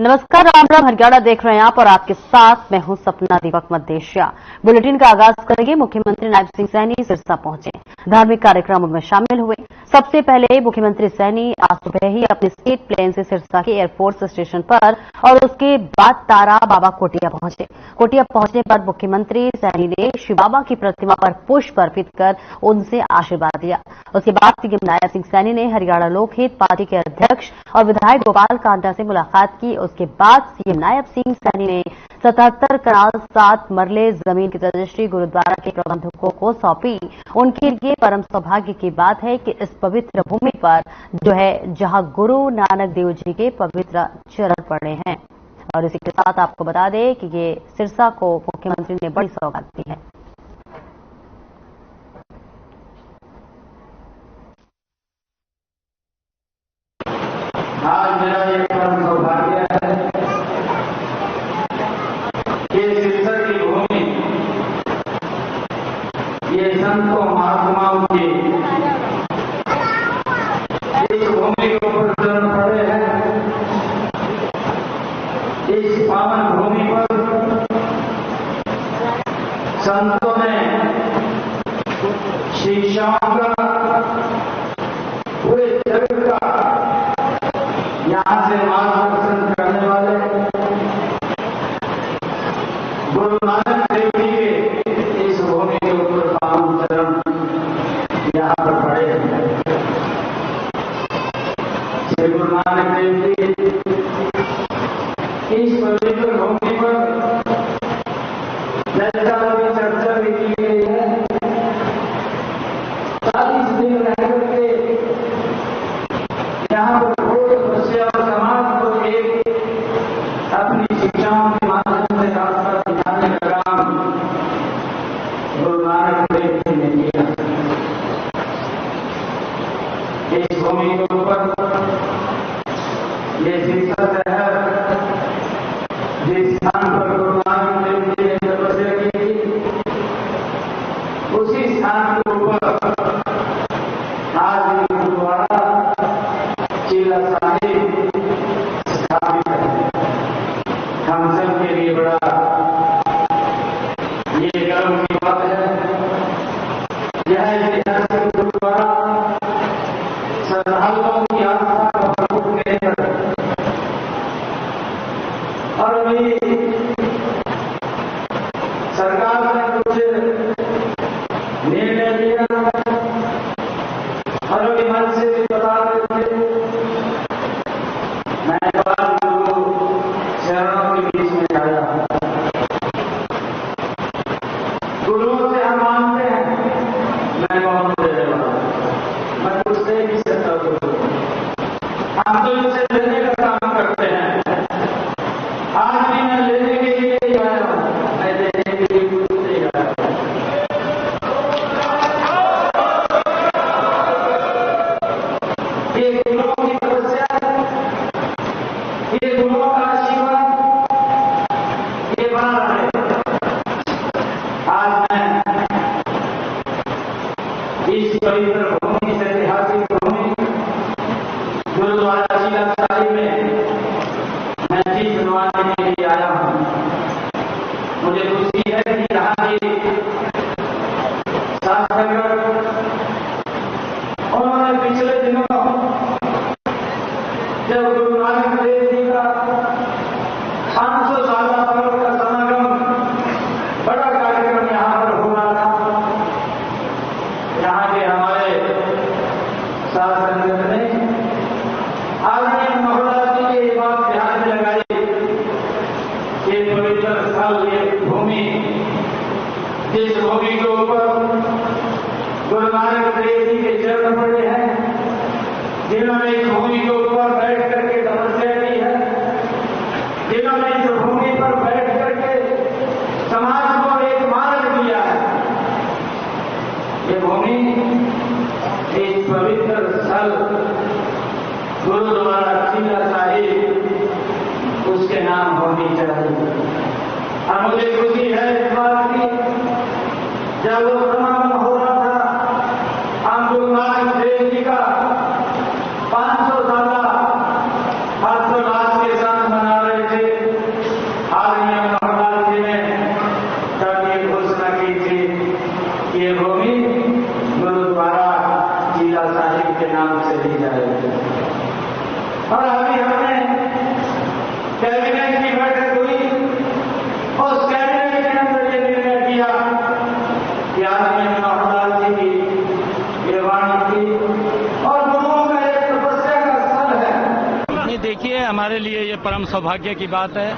नमस्कार, राम राम। हरियाणा देख रहे हैं आप और आपके साथ मैं हूं सपना दीपक मदेशिया। बुलेटिन का आगाज करेंगे। मुख्यमंत्री नायब सिंह सैनी सिरसा पहुंचे, धार्मिक कार्यक्रमों में शामिल हुए। सबसे पहले मुख्यमंत्री सैनी आज सुबह ही अपने स्टेट प्लेन से सिरसा के एयरफोर्स स्टेशन पर और उसके बाद तारा बाबा कोटिया पहुंचे। कोटिया पहुंचने पर मुख्यमंत्री सैनी ने शिव बाबा की प्रतिमा पर पुष्प अर्पित कर उनसे आशीर्वाद लिया। उसके बाद सीएम नायब सिंह सैनी ने हरियाणा लोकहित पार्टी के अध्यक्ष और विधायक गोपाल कांडा से मुलाकात की। उसके बाद सीएम नायब सिंह सैनी ने 77 कनाल 7 मरले जमीन की रजिस्ट्री गुरुद्वारा के प्रबंधकों को सौंपी। उनके लिए परम सौभाग्य की बात है कि इस पवित्र भूमि पर जहां गुरु नानक देव जी के पवित्र चरण पड़े हैं। और इसी के साथ आपको बता दें कि ये सिरसा को मुख्यमंत्री ने बड़ी सौगात दी है। आज मेरा ये परम सौभाग्य है कि सिरसा की भूमि, ये संतों महात्माओं की इस भूमि के ऊपर चरण पड़े हैं। इस पावन भूमि पर संतों ने शिक्षाओं का, पूरे जगत का यहां से मार्गदर्शन करने वाले गुरु नानक देव जी के इस भूमि के ऊपर पावन चरण यहां पर पड़े हैं। श्री गुरु नानक देव जी इस पवित्र भूमि पर जैसा की चर्चा भी की गई है, 40 दिन रह करके यहाँ पर समाज को एक अपनी शिक्षाओं के माध्यम से रास्ता दिखाने का काम गुरु नानक देव जी ने किया। इस भूमि के ऊपर ये सिरसा शहर, जिस स्थान पर गुरु नानक देव जी ने तपस्या की थी, उसी स्थान के ऊपर आज गुरुद्वारा चीला साहिब स्थापित है। हम सब के लिए बड़ा ये गर्व की बात है। यह ऐतिहासिक गुरुद्वारा श्रद्धालुओं की आस्था का प्रमुख केंद्र है और अभी सरकार ने कुछ निर्णय लिया और अभी मन से भी बता रहे थे। मैं गुरु चरणों के बीच में आया हूं। गुरुओं से हम मानते हैं, मैं कौन देने वाला, मैं कुछ दे नहीं सकता गुरु। हम तो इनसे लेने का काम करते हैं। आज भी मैं लेने के लिए ही आया हूं, मैं देने के लिए गुरु से आया हूं। ये गुरुओं की तपस्या, ये गुरुओं का आशीर्वाद, ये बना रहे। आज मैं इस पवित्र भूमि से, ऐतिहासिक भूमि गुरुद्वारा चीला साहिब में मैं चीज बनवाने के लिए आया हूं। मुझे खुशी है कि यहाँ की शासकगण उन्होंने पिछले दिनों जब गुरु नानक देव जी का 500 साल पर्व का समागम, बड़ा कार्यक्रम यहाँ पर हो रहा था। यहाँ के हमारे साध संगत ने आदरणीय महोदय जी की ये बात ध्यान में लगाई कि पवित्र स्थल, ये भूमि, जिस भूमि के ऊपर गुरु नानक देव जी के चरण पड़े हैं, जिन्होंने इस भूमि के ऊपर बैठ करके तपस्या की है, जिन्होंने इस भूमि पर बैठ करके समाज को एक मार्ग दिया है, ये भूमि, इस पवित्र स्थल गुरुद्वारा चीला साहिब, उसके नाम होनी चाहिए। और मुझे खुशी है इस बात की, जब वो समागम हो रहा था, हम गुरु नानक देव जी का 500 साल हर्षोल्लास के साथ मना रहे याद में नौहलाल जी की ये वाणी थी और गुरुओं का एक तपस्या का स्थल है। नहीं, देखिए, हमारे लिए ये परम सौभाग्य की बात है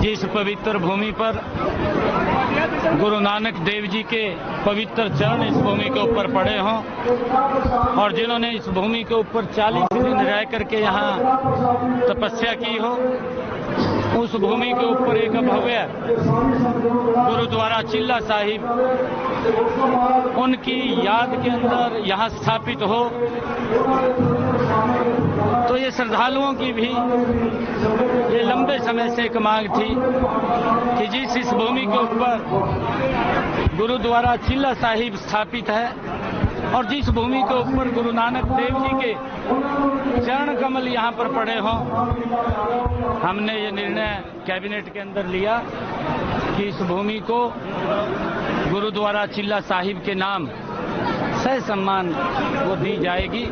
जिस पवित्र भूमि पर गुरु नानक देव जी के पवित्र चरण इस भूमि के ऊपर पड़े हों और जिन्होंने इस भूमि के ऊपर 40 दिन रह करके यहाँ तपस्या की हो, उस भूमि के ऊपर एक भव्य गुरुद्वारा चिल्ला साहिब उनकी याद के अंदर यहाँ स्थापित हो, तो ये श्रद्धालुओं की भी ये लंबे समय से एक मांग थी कि जिस इस भूमि के ऊपर गुरुद्वारा चिल्ला साहिब स्थापित है और जिस भूमि के ऊपर गुरु नानक देव जी के चरण कमल यहाँ पर पड़े हों, हमने ये निर्णय कैबिनेट के अंदर लिया कि इस भूमि को गुरुद्वारा चिल्ला साहिब के नाम सह सम्मान वो दी जाएगी।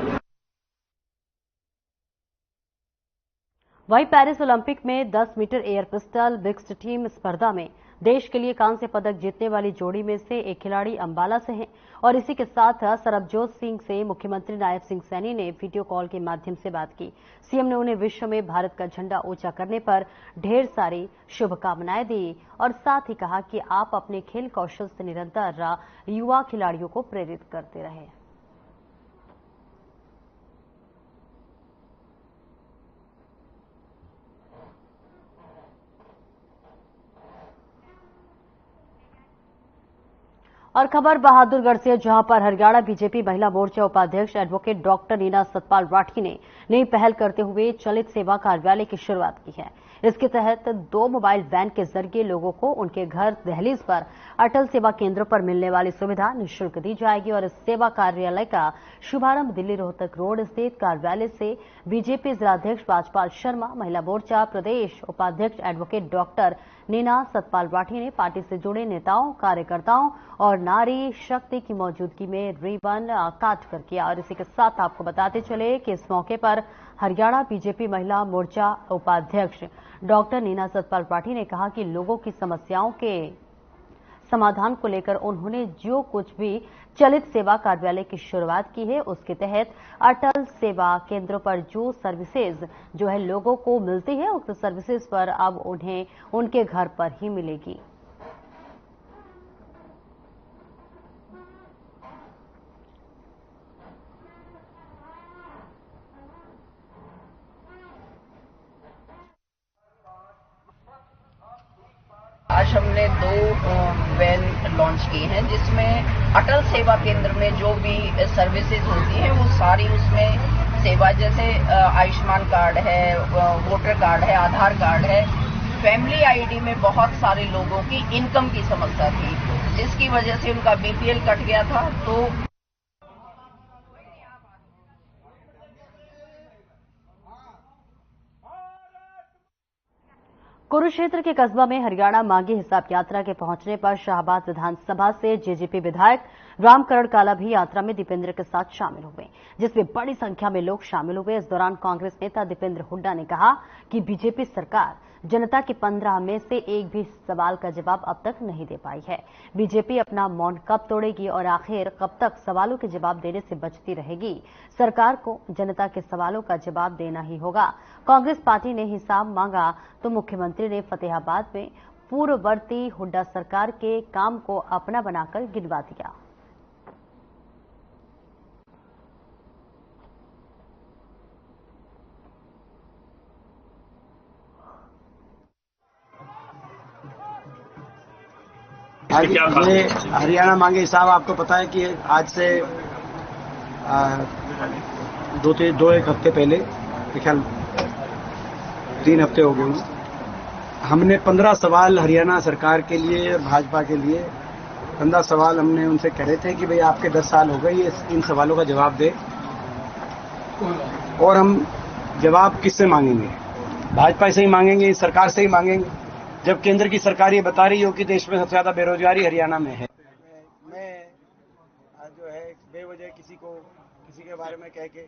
वहीं पेरिस ओलंपिक में 10 metre air pistol mixed team स्पर्धा में देश के लिए कांस्य पदक जीतने वाली जोड़ी में से एक खिलाड़ी अंबाला से हैं और इसी के साथ सरबजोत सिंह से मुख्यमंत्री नायब सिंह सैनी ने वीडियो कॉल के माध्यम से बात की। सीएम ने उन्हें विश्व में भारत का झंडा ऊंचा करने पर ढेर सारी शुभकामनाएं दी और साथ ही कहा कि आप अपने खेल कौशल से निरंतर युवा खिलाड़ियों को प्रेरित करते रहे। और खबर बहादुरगढ़ से, जहां पर हरियाणा बीजेपी महिला मोर्चा उपाध्यक्ष एडवोकेट डॉक्टर नीना सतपाल राठी ने नई पहल करते हुए चलित सेवा कार्यालय की शुरुआत की है। इसके तहत 2 मोबाइल वैन के जरिए लोगों को उनके घर दहलीज पर अटल सेवा केंद्रों पर मिलने वाली सुविधा निःशुल्क दी जाएगी और इस सेवा कार्यालय का शुभारंभ दिल्ली रोहतक रोड स्थित कार्यालय से बीजेपी जिलाध्यक्ष बाजपाल शर्मा, महिला मोर्चा प्रदेश उपाध्यक्ष एडवोकेट डॉक्टर नीना सतपाल राठी ने पार्टी से जुड़े नेताओं, कार्यकर्ताओं और नारी शक्ति की मौजूदगी में रिबन काटकर किया। और इसी के साथ आपको बताते चले कि इस मौके पर हरियाणा बीजेपी महिला मोर्चा उपाध्यक्ष डॉक्टर नीना सतपाल राठी ने कहा कि लोगों की समस्याओं के समाधान को लेकर उन्होंने जो कुछ भी चलित सेवा कार्यालय की शुरुआत की है, उसके तहत अटल सेवा केंद्रों पर जो सर्विसेज जो है लोगों को मिलती है, उक्त सर्विसेज पर अब उन्हें उनके घर पर ही मिलेगी। आज हमने 2 वैन लॉन्च की हैं जिसमें अटल सेवा केंद्र में जो भी सर्विसेज होती हैं वो सारी उसमें सेवा, जैसे आयुष्मान कार्ड है, वोटर कार्ड है, आधार कार्ड है। फैमिली आईडी में बहुत सारे लोगों की इनकम की समस्या थी जिसकी वजह से उनका बीपीएल कट गया था। तो कुरुक्षेत्र के कस्बा में हरियाणा मांगी हिसाब यात्रा के पहुंचने पर शाहबाद विधानसभा से जेजेपी विधायक रामकरण काला भी यात्रा में दीपेंद्र के साथ शामिल हुए, जिसमें बड़ी संख्या में लोग शामिल हुए। इस दौरान कांग्रेस नेता दीपेंद्र हुड्डा ने कहा कि बीजेपी सरकार जनता के 15 में से एक भी सवाल का जवाब अब तक नहीं दे पाई है। बीजेपी अपना मौन कब तोड़ेगी और आखिर कब तक सवालों के जवाब देने से बचती रहेगी? सरकार को जनता के सवालों का जवाब देना ही होगा। कांग्रेस पार्टी ने हिसाब मांगा तो मुख्यमंत्री ने फतेहाबाद में पूर्ववर्ती हुड्डा सरकार के काम को अपना बनाकर गिनवा दिया। ये हरियाणा मांगे हिसाब आपको पता है कि आज से 2-1 हफ्ते पहले, ख्याल 3 हफ्ते हो गए, हमने 15 सवाल हरियाणा सरकार के लिए और भाजपा के लिए 15 सवाल हमने उनसे कह रहे थे कि भाई आपके 10 साल हो गए, ये इन सवालों का जवाब दे। और हम जवाब किससे मांगेंगे? भाजपा से ही मांगेंगे, सरकार से ही मांगेंगे, जब केंद्र की सरकार ये बता रही हो कि देश में सबसे ज्यादा बेरोजगारी हरियाणा में है। मैं जो है बेवजह किसी के बारे में कह के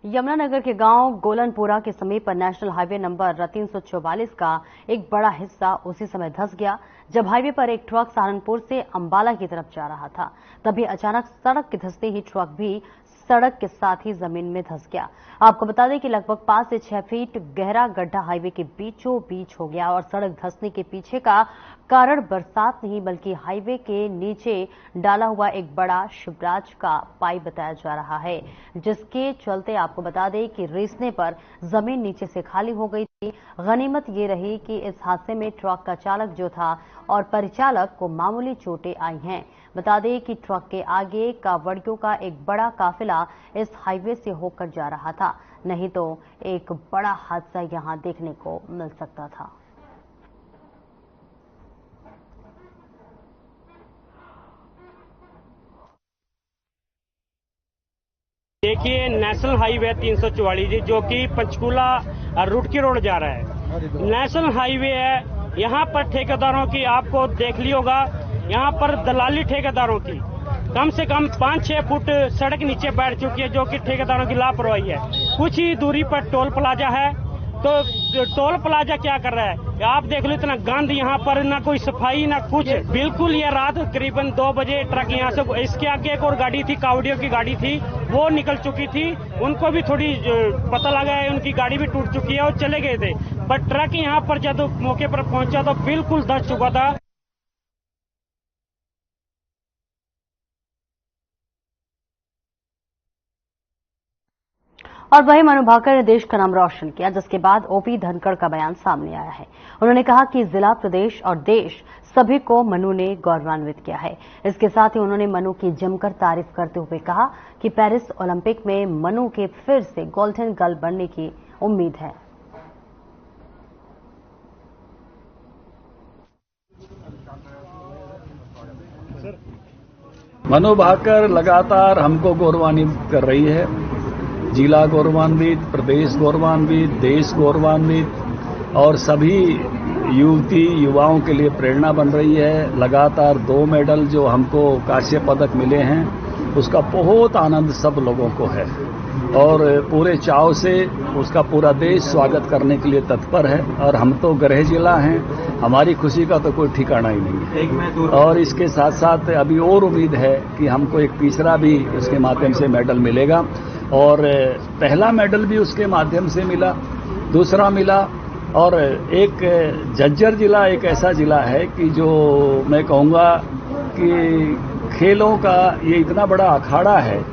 यमुनानगर के गांव गोलनपुरा के समीप नेशनल हाईवे नंबर 344 का एक बड़ा हिस्सा उसी समय धंस गया जब हाईवे पर एक ट्रक सहारनपुर से अंबाला की तरफ जा रहा था। तभी अचानक सड़क के धंसते ही ट्रक भी सड़क के साथ ही जमीन में धंस गया। आपको बता दें कि लगभग 5 से 6 फीट गहरा गड्ढा हाईवे के बीचों बीच हो गया और सड़क धंसने के पीछे का कारण बरसात नहीं बल्कि हाईवे के नीचे डाला हुआ एक बड़ा शिवराज का पाइप बताया जा रहा है, जिसके चलते आपको बता दें कि रिसने पर जमीन नीचे से खाली हो गई थी। गनीमत ये रही कि इस हादसे में ट्रक का चालक जो था और परिचालक को मामूली चोटें आई हैं। बता दें कि ट्रक के आगे कावड़ियों का एक बड़ा काफिला इस हाईवे से होकर जा रहा था, नहीं तो एक बड़ा हादसा यहां देखने को मिल सकता था। देखिए, नेशनल हाईवे 344 जो कि पंचकूला रुड़की रोड जा रहा है, नेशनल हाईवे है। यहाँ पर ठेकेदारों की आपको देख लिया होगा, यहाँ पर दलाली ठेकेदारों की कम से कम 5-6 फुट सड़क नीचे बैठ चुकी है, जो कि ठेकेदारों की लापरवाही है। कुछ ही दूरी पर टोल प्लाजा है, तो टोल प्लाजा क्या कर रहा है, आप देख लो, इतना गंद यहाँ पर, ना कोई सफाई ना कुछ। बिल्कुल ये रात करीबन 2 बजे ट्रक यहाँ से, इसके आगे एक और गाड़ी थी, कावड़ियों की गाड़ी थी, वो निकल चुकी थी। उनको भी थोड़ी पता लगा है, उनकी गाड़ी भी टूट चुकी है और चले गए थे। पर ट्रक यहाँ पर जब मौके पर पहुंचा तो बिल्कुल धंस चुका था। और वही मनु भाकर ने देश का नाम रोशन किया, जिसके बाद ओपी धनखड़ का बयान सामने आया है। उन्होंने कहा कि जिला, प्रदेश और देश सभी को मनु ने गौरवान्वित किया है। इसके साथ ही उन्होंने मनु की जमकर तारीफ करते हुए कहा कि पेरिस ओलंपिक में मनु के फिर से गोल्डन गर्ल बनने की उम्मीद है। मनु भाकर लगातार हमको गौरवान्वित कर रही है। जिला गौरवान्वित, प्रदेश गौरवान्वित, देश गौरवान्वित और सभी युवती युवाओं के लिए प्रेरणा बन रही है। लगातार 2 मेडल जो हमको कांस्य पदक मिले हैं, उसका बहुत आनंद सब लोगों को है और पूरे चाव से उसका पूरा देश स्वागत करने के लिए तत्पर है। और हम तो गृह जिला हैं, हमारी खुशी का तो कोई ठिकाना ही नहीं है। और इसके साथ साथ अभी और उम्मीद है कि हमको एक तीसरा भी उसके माध्यम से मेडल मिलेगा और पहला मेडल भी उसके माध्यम से मिला, दूसरा मिला। और एक झज्जर जिला एक ऐसा जिला है कि जो मैं कहूँगा कि खेलों का ये इतना बड़ा अखाड़ा है।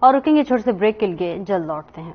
और रुकेंगे छोटे से ब्रेक के लिए, जल्द लौटते हैं।